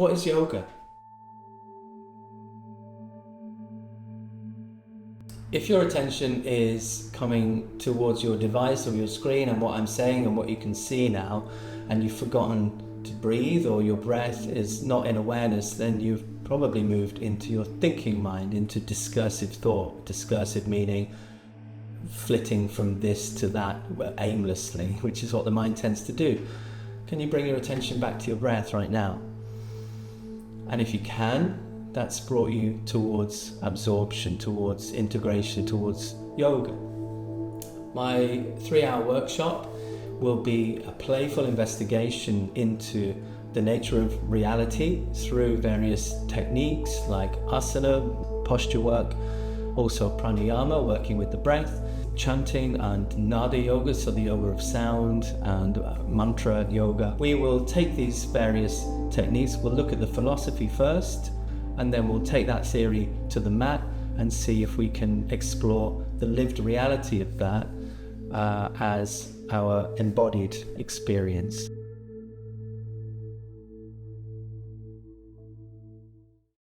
What is yoga? If your attention is coming towards your device or your screen and what I'm saying and what you can see now, and you've forgotten to breathe, or your breath is not in awareness, then you've probably moved into your thinking mind, into discursive thought. Discursive meaning flitting from this to that aimlessly, which is what the mind tends to do. Can you bring your attention back to your breath right now? And if you can, that's brought you towards absorption, towards integration, towards yoga. My 3-hour workshop will be a playful investigation into the nature of reality through various techniques like āsana, posture work, also prānāyāma, working with the breath, chanting and nāda yoga, so the yoga of sound, and mantra yoga. We will take these various techniques, we'll look at the philosophy first, and then we'll take that theory to the mat and see if we can explore the lived reality of that as our embodied experience.